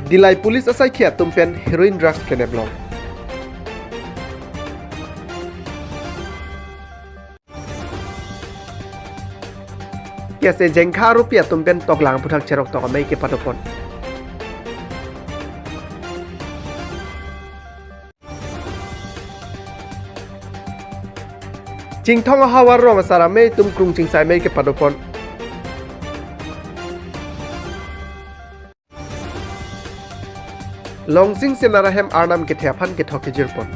Dilai pulis asai kia tumpen heroin drugs keneblong. Kia se jengkha rupiah tumpen toklang putak cerok tok mai ke patopon. Jing thong hawar rong asara mai tum krung jing sai mai ke patopon. Longsing senarahem arnam ke thiaphan ke thoke jirpon.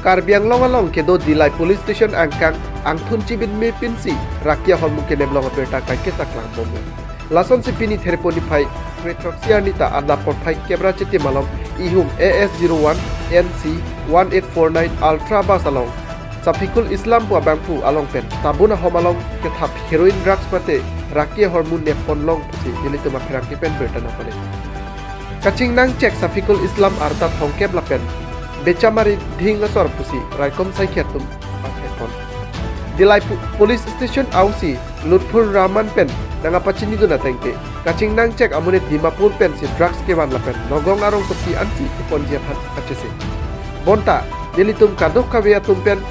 Karbi Anglong along ke do Dilai police station angkang angthun cibin me pinsi rakia holmu ke neblong berta kai ke taklang bomo. Lason si pini theraponi phai retroxia nita ada por phai kebra chiti malom ihum AS01 NC 1849 ultra bus along. Safikul Islam bu abangpu along pen tabuna homalong ke thap heroin drugs mate rakia hormun ne ponlong pusi dilitu ma phirang ke pen berta na pole. Kaching nang check Safikul Islam arta thongkep lapen Becamari dhing asor pusi raikom sai khatum pathepon Dilai police station ausi Lutfur Rahman pen nanga pachini guna tengke kaching nang check amune Dimapur pen si drugs ke ban lapen nogong arong topi anti ipon je phat achese bonta dilitum kadok kabea tumpen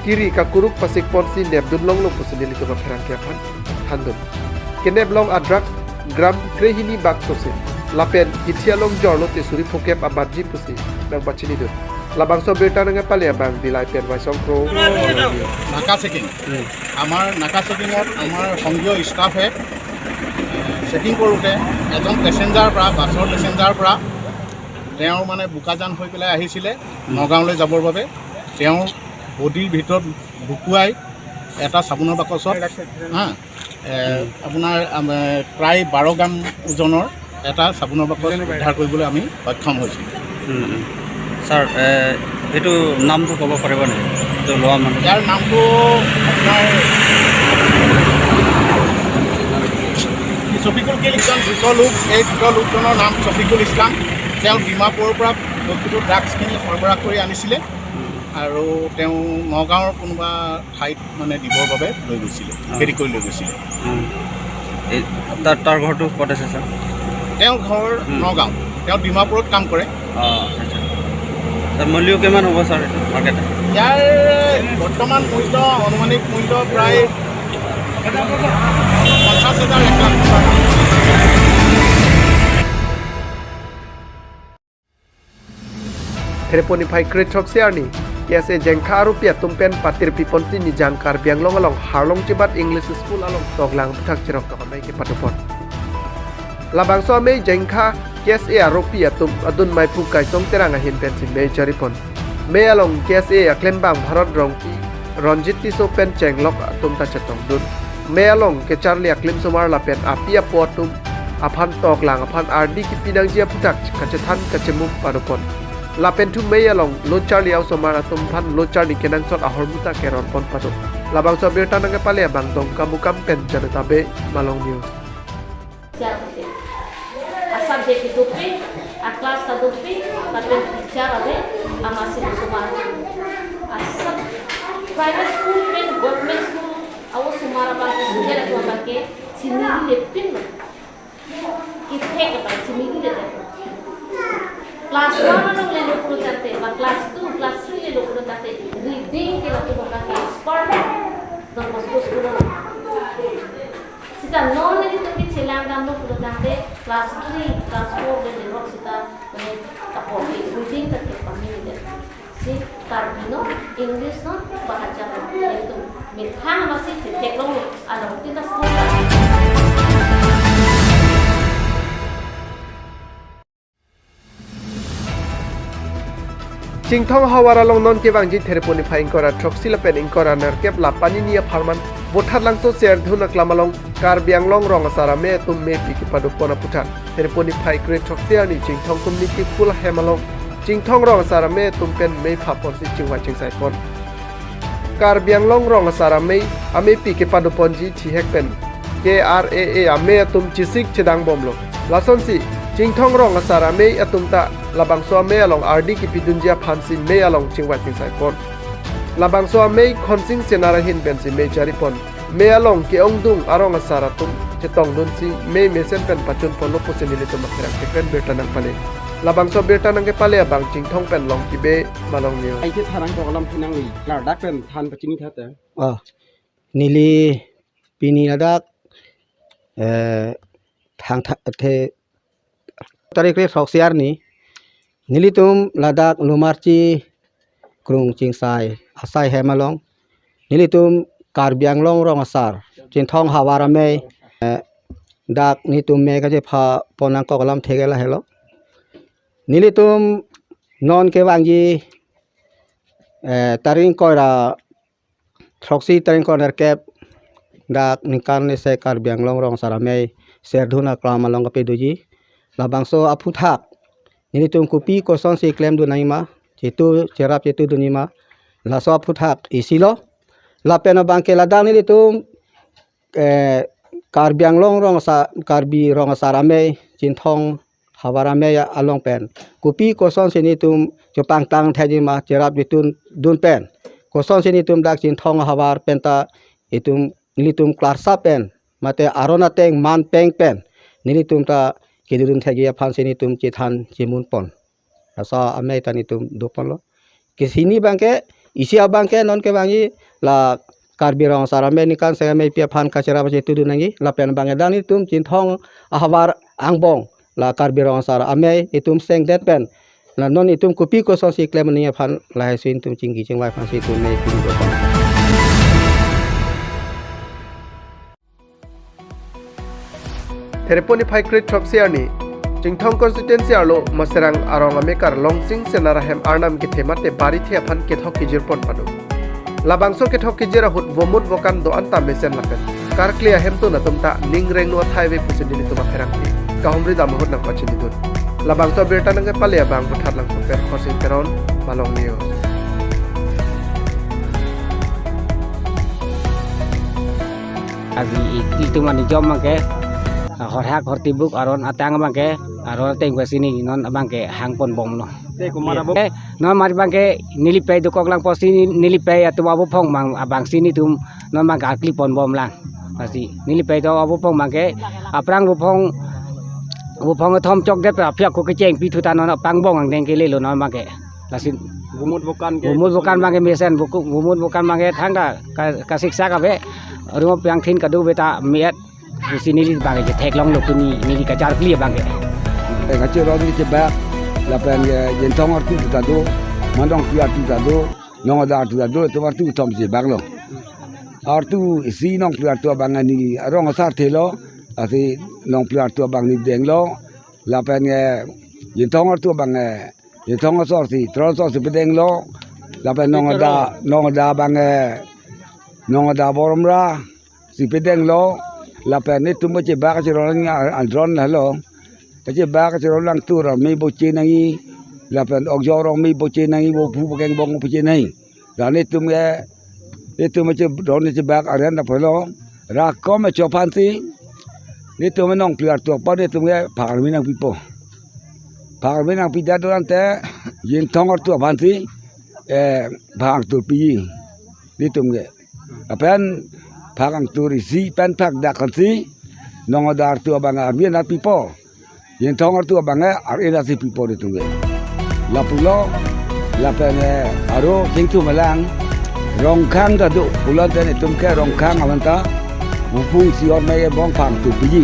kiri ka kuruk pasik ponsi nebdun long lo pusi dilitum apherang ke phan handun keneb long a drugs gram krehini bak tose lapen kithialong jorlo te suri phokep abaji pusi nang pachini du labang so beta nang palia bang Dilai pen wai songkro নাকা চেকিং আমাৰ নাকা চেকিঙত আমাৰ সংঘীয় ষ্টাফে চেকিং কৰোঁতে এজন পেচেঞ্জাৰ পৰা বাছৰ পেচেঞ্জাৰ পৰা তেওঁ মানে বোকাজান হৈ পেলাই আহিছিলে নগাঁৱলৈ যাবৰ বাবে তেওঁ বডিৰ ভিতৰত বুকুৱাই এটা চাবোনৰ বাকচত আপোনাৰ প্ৰায় 12 গ্ৰাম ওজনৰ এটা চাবোনৰ বাকচ উদ্ধাৰ কৰিবলৈ আমি সক্ষম হৈছিলোঁ স্যাৰ এইটো নামটো ক'ব পাৰিব নেকি এইটো লোৱা মানুহ ইয়াৰ নামটো আপোনাৰ শফিকুল কিলিকজন দ্ৰুত লোক এই দ্ৰুত লোকজনৰ নাম শফিকুল ইছলাম তেওঁ ডিমাপুৰৰ পৰা বস্তুটো ড্ৰাগছখিনি সৰবৰাহ কৰি আনিছিলে আৰু তেওঁ নগাঁৱৰ কোনোবা ঠাইত মানে দিবৰ বাবে লৈ গৈছিলে হেৰি কৰি লৈ গৈছিলে তাৰ ঘৰটো ক'ত আছে ছাৰ তেওঁৰ ঘৰ নগাঁও তেওঁ ডিমাপুৰত কাম কৰে মূল্য কিমান হ'ব ছাৰ মাৰ্কেটত ইয়াৰ বৰ্তমান মূল্য অনুমানিক মূল্য প্ৰায় 50,000 1 lakh Theraponi phai kretroxia ni kiase jengkha rupiah tumpen patir piponti ni jangkar bianglong along harlong cibat English school along toglang putak cerok tok mai ke patopon labang so mai jengkha KSA rupiah tum adun mai pu kai song terang hin pen sin mai jaripon mai along KSA aklembang bharat rongti Ranjit ti so pen chenglok tum ta chatong dun mai along ke Charlie aklim somar la pen apia potum aphan toklang aphan RD ki pinang jia putak kacethan kacemum padopon lapen tu mai along lo Charlie au somara tum phan lo Charlie kenang sot ahor muta keron pon padop labang so berta nang pale bang dong kamukam pen janata be malong news asal dia hidupi, kelas hidupi, tapi bicara deh, masih semua. Asal private school dan government school, awak semua orang sudah ada tuan pakai, sini lepin loh. Kita apa? Sini lepin. Kelas 1 orang lelaki perlu cantik, kelas 2, kelas 3 lelaki perlu cantik. Reading kita perlu pakai sport, dan masuk sekolah. Kita non lagi tu kita celang dalam perlu cantik. Kelas 3, kelas 4 dan lelok kita boleh tapau reading tapi kami ni si Karbino English no bahaca itu mithan masih teknologi ada kita sekolah. Jingthong hawara long non ke bangji theraponi phaing kora troxila pen inkora narkep lapani nia pharman bothar langso ser dhuna klamalong Karbi Anglong rong asara me tum me piki padupona putan theraponi phai kre troxia ni jingthong community full hemalong jingthong rong asara me tum pen me phapon si chingwa chingsai pon Karbi Anglong rong asara me ame piki padupon ji thihek pen KRAA ame tum chisik chedang bomlo lason si jingthong rong asara me atum ta labang so me along RD ki pidunjia phansin me along chingwa chingsai pon labang so amei khonsing senara hin pen si mei charipon me along ke ongdung arong asaratum chetong dun si mei mesen pen pachun polo posenili to makrak pen berta nang pale labang so berta nang ke pale abang chingthong pen long ki be malong nio ai ke tharang ko lam thinang ni la dak pen than pachini thate nili pini ladak thang the tarik re soksiar ni nili tum ladak lumarchi krung chingsai asai hemalong nili tum karbiang long rong asar chin thong hawara me dak ni tum me ka je pha ponang ko lam thegela helo nili tum non ke wangji taring koira troksi taring koner kep dak ningkan ni se karbiang long rong sarame serdhuna klama long ka peduji labangso aputhak ini tum kupi koson si claim du naima citu cerap citu dunima laso aputhak isilo lapena bangke ladang ni tum karbiang long rong sa karbi rong sarame cinthong hawarame ya along pen kupi koson sini tum jopang tang thajima cerap ditun dun pen koson sini tum dak cinthong hawar penta itum nilitum klarsa pen mate arona teng man peng pen nilitum ta kedurun thagia phan sini tum chithan chimun pon asa amei tani tum dopon lo kesini bangke isia bangke non ke bangi la karbirong sarame nikan segame pia phan kachera bache tu dunangi la pen bange dani tum cinthong ahawar angbong la karbirong sar amei itum seng det pen la non itum kopi ko so si klem ni phan la sin tum chinggi chingwai phan si tum nei tum dopon Thereponi phai krit thoksiarni Jingthong constituency arlo maserang arong amekar longsing senara hem arnam ki themate bari the phan ke thok kijir pon panu labangso ke thok kijira hut vomut vokan do anta mesen lapen karklia hem to na tumta ningreng no thaiwe pusini tuma therangti kahumri dam hot nang pachini dun labangso berta nang pale bang buthar lang per khosing peron malong nio agi itu mani jom mangke horhak hortibuk aron atang bangke aron teng sini non bangke hangpon bom no non mari bangke nilipay du kok lang posi nilipay atu abu phong mang abang sini tum non bangke akli pon bom lang pasti nilipay to abu phong bangke aprang bu phong thom chok de pra phyak ko ke cheng pi thu ta non pang bong ang deng ke le lo non bangke lasin gumut bukan bangke mesen gumut bukan bangke thanda ka siksa ka be rumah piang thin kadu beta miat di sini li bangke je thek long lo kuni ni ka jar kli bangke ngaji ro ni ba la pen yen tong artu ta do mandong pi artu ta do nong da artu ta do to artu tom je bang lo artu si nong pi artu bang ni rong sar thelo ati nong pi artu bang ni deng lo la pen yen tong artu bang yen tong sor si tro sor si bedeng lo la pen nong da bang nong da borom ra si bedeng lo la pen ni tu mo je ba ka ro ni andron la lo je ba ka ro lang tu ra mi bo che nangi la pen ok jo ro mi bo che nangi bo phu keng bong bo che nai la ni tu mo je ro ni je ba ka ran da phlo ra ko me cho phan si ni tu mo nong pliar tu pa ni tu me phar mi nang pi po phar mi nang pi da do ante yin thong tu phan si bang tu pi ni tu me apen phang tu ri si pen phak da kan si nong dar tu bang ar mi na pi po yen thong tu bang ar ina si pi po de tu la pulo la pen aro jing tu malang rong khang da du pulo te ne tum ke rong khang avanta bu pu si or me bong phang tu pi